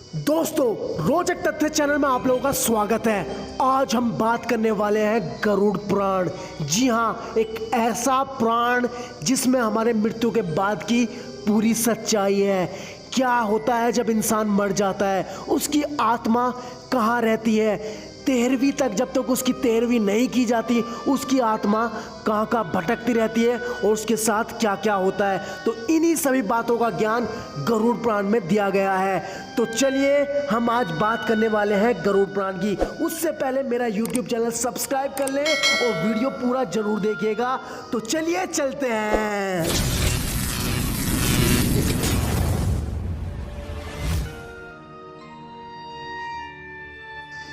दोस्तों, रोचक तथ्य चैनल में आप लोगों का स्वागत है। आज हम बात करने वाले हैं गरुड़ पुराण। जी हाँ, एक ऐसा पुराण जिसमें हमारे मृत्यु के बाद की पूरी सच्चाई है। क्या होता है जब इंसान मर जाता है, उसकी आत्मा कहाँ रहती है, 13वीं तक जब तक उसकी 13वीं नहीं की जाती उसकी आत्मा कहाँ कहाँ भटकती रहती है और उसके साथ क्या क्या होता है। तो इन्हीं सभी बातों का ज्ञान गरुड़ पुराण में दिया गया है। तो चलिए हम आज बात करने वाले हैं गरुड़ पुराण की। उससे पहले मेरा YouTube चैनल सब्सक्राइब कर लें और वीडियो पूरा जरूर देखिएगा। तो चलिए चलते हैं।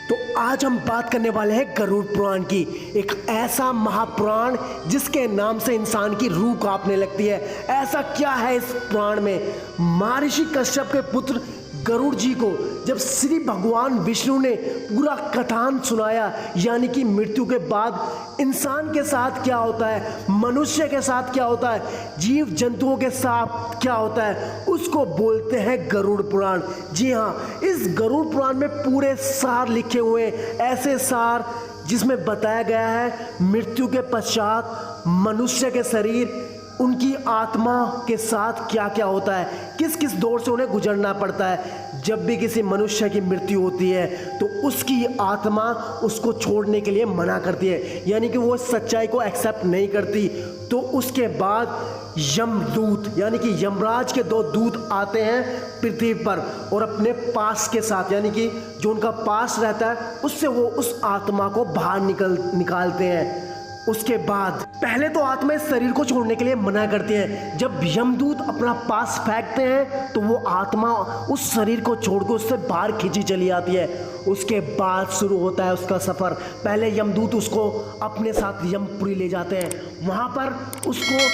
तो आज हम बात करने वाले हैं गरुड़ पुराण की, एक ऐसा महापुराण जिसके नाम से इंसान की रूह कांपने लगती है। ऐसा क्या है इस पुराण में? महर्षि कश्यप के पुत्र गरुड़ जी को जब श्री भगवान विष्णु ने पूरा कथान सुनाया, यानी कि मृत्यु के बाद इंसान के साथ क्या होता है, मनुष्य के साथ क्या होता है, जीव जंतुओं के साथ क्या होता है, उसको बोलते हैं गरुड़ पुराण। जी हाँ, इस गरुड़ पुराण में पूरे सार लिखे हुए, ऐसे सार जिसमें बताया गया है मृत्यु के पश्चात मनुष्य के शरीर, उनकी आत्मा के साथ क्या क्या होता है, किस किस दौर से उन्हें गुजरना पड़ता है। जब भी किसी मनुष्य की मृत्यु होती है तो उसकी आत्मा उसको छोड़ने के लिए मना करती है, यानी कि वो सच्चाई को एक्सेप्ट नहीं करती। तो उसके बाद यमदूत यानी कि यमराज के 2 दूत आते हैं पृथ्वी पर और अपने पास के साथ, यानी कि जो उनका पास रहता है उससे वो उस आत्मा को बाहर निकालते हैं। उसके बाद पहले तो आत्मा इस शरीर को छोड़ने के लिए मना करती है। जब यमदूत अपना पास फेंकते हैं तो वो आत्मा उस शरीर को छोड़कर उससे बाहर खींची चली आती है। उसके बाद शुरू होता है उसका सफ़र। पहले यमदूत उसको अपने साथ यमपुरी ले जाते हैं, वहाँ पर उसको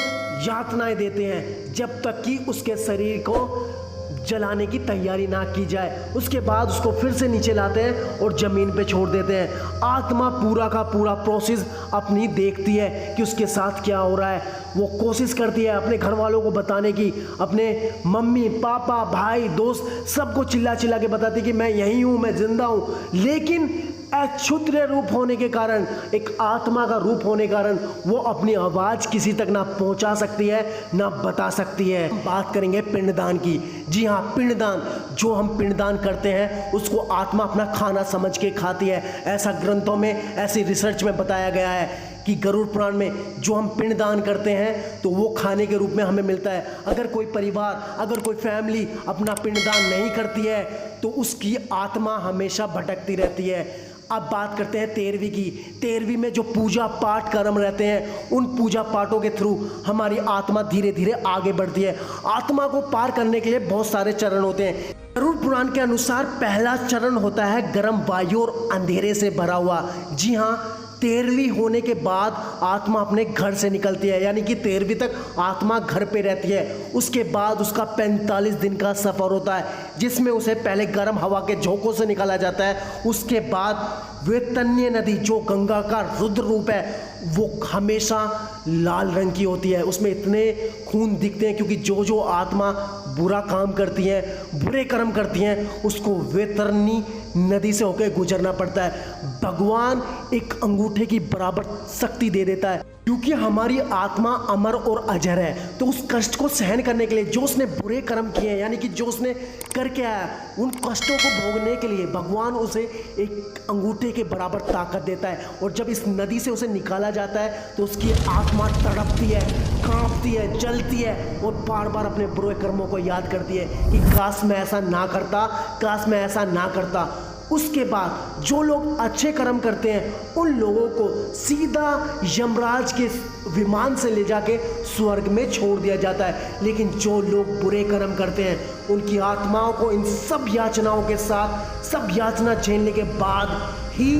यातनाएं देते हैं जब तक कि उसके शरीर को जलाने की तैयारी ना की जाए। उसके बाद उसको फिर से नीचे लाते हैं और ज़मीन पे छोड़ देते हैं। आत्मा पूरा का पूरा प्रोसेस अपनी देखती है कि उसके साथ क्या हो रहा है। वो कोशिश करती है अपने घर वालों को बताने की, अपने मम्मी पापा भाई दोस्त सबको चिल्ला चिल्ला के बताती है कि मैं यहीं हूँ, मैं जिंदा हूँ। लेकिन अक्षुद्र रूप होने के कारण, एक आत्मा का रूप होने के कारण वो अपनी आवाज़ किसी तक ना पहुंचा सकती है ना बता सकती है। बात करेंगे पिंडदान की। जी हाँ, पिंडदान, जो हम पिंडदान करते हैं उसको आत्मा अपना खाना समझ के खाती है। ऐसा ग्रंथों में, ऐसी रिसर्च में बताया गया है कि गरुड़ पुराण में जो हम पिंडदान करते हैं तो वो खाने के रूप में हमें मिलता है। अगर कोई परिवार, अगर कोई फैमिली अपना पिंडदान नहीं करती है तो उसकी आत्मा हमेशा भटकती रहती है। अब बात करते हैं 13वीं की। 13वीं में जो पूजा पाठ कर्म रहते हैं, उन पूजा पाठों के थ्रू हमारी आत्मा धीरे धीरे आगे बढ़ती है। आत्मा को पार करने के लिए बहुत सारे चरण होते हैं। गरुड़ पुराण के अनुसार पहला चरण होता है गर्म वायु और अंधेरे से भरा हुआ। जी हाँ, 13वीं होने के बाद आत्मा अपने घर से निकलती है, यानी कि 13वीं तक आत्मा घर पे रहती है। उसके बाद उसका 45 दिन का सफ़र होता है जिसमें उसे पहले गर्म हवा के झोंकों से निकाला जाता है। उसके बाद वेतन्य नदी, जो गंगा का रुद्र रूप है, वो हमेशा लाल रंग की होती है। उसमें इतने खून दिखते हैं क्योंकि जो जो आत्मा बुरा काम करती हैं, बुरे कर्म करती हैं, उसको वेतरनी नदी से होकर गुजरना पड़ता है। भगवान एक अंगूठे की बराबर शक्ति दे देता है क्योंकि हमारी आत्मा अमर और अजर है। तो उस कष्ट को सहन करने के लिए, जो उसने बुरे कर्म किए हैं, यानी कि जो उसने करके आया, उन कष्टों को भोगने के लिए भगवान उसे एक अंगूठे के बराबर ताकत देता है। और जब इस नदी से उसे निकाला जाता है तो उसकी आत्मा तड़पती है, कांपती है, जलती है और बार बार अपने बुरे कर्मों को याद करती है कि काश मैं ऐसा ना करता, काश मैं ऐसा ना करता। उसके बाद जो लोग अच्छे कर्म करते हैं उन लोगों को सीधा यमराज के विमान से ले जाके स्वर्ग में छोड़ दिया जाता है। लेकिन जो लोग बुरे कर्म करते हैं उनकी आत्माओं को इन सब याचनाओं के साथ, सब याचना झेलने के बाद ही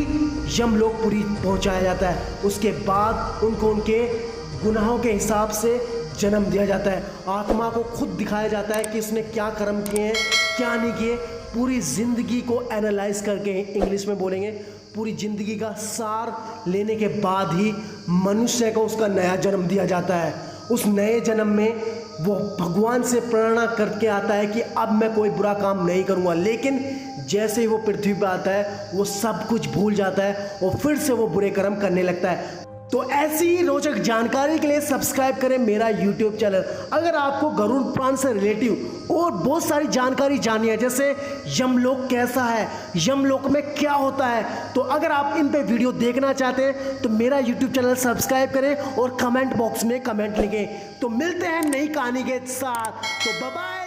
यमलोकपुरी पहुंचाया जाता है। उसके बाद उनको उनके गुनाहों के हिसाब से जन्म दिया जाता है। आत्मा को खुद दिखाया जाता है कि उसने क्या कर्म किए हैं, क्या नहीं किए। पूरी ज़िंदगी को एनालाइज करके, इंग्लिश में बोलेंगे, पूरी ज़िंदगी का सार लेने के बाद ही मनुष्य को उसका नया जन्म दिया जाता है। उस नए जन्म में वो भगवान से प्रेरणा करके आता है कि अब मैं कोई बुरा काम नहीं करूँगा, लेकिन जैसे ही वो पृथ्वी पर आता है वो सब कुछ भूल जाता है और फिर से वो बुरे कर्म करने लगता है। तो ऐसी ही रोचक जानकारी के लिए सब्सक्राइब करें मेरा YouTube चैनल। अगर आपको गरुड़ पुराण से रिलेटिव और बहुत सारी जानकारी जाननी है, जैसे यमलोक कैसा है, यमलोक में क्या होता है, तो अगर आप इन पे वीडियो देखना चाहते हैं तो मेरा YouTube चैनल सब्सक्राइब करें और कमेंट बॉक्स में कमेंट लिखें। तो मिलते हैं नई कहानी के साथ, तो बाय बाय।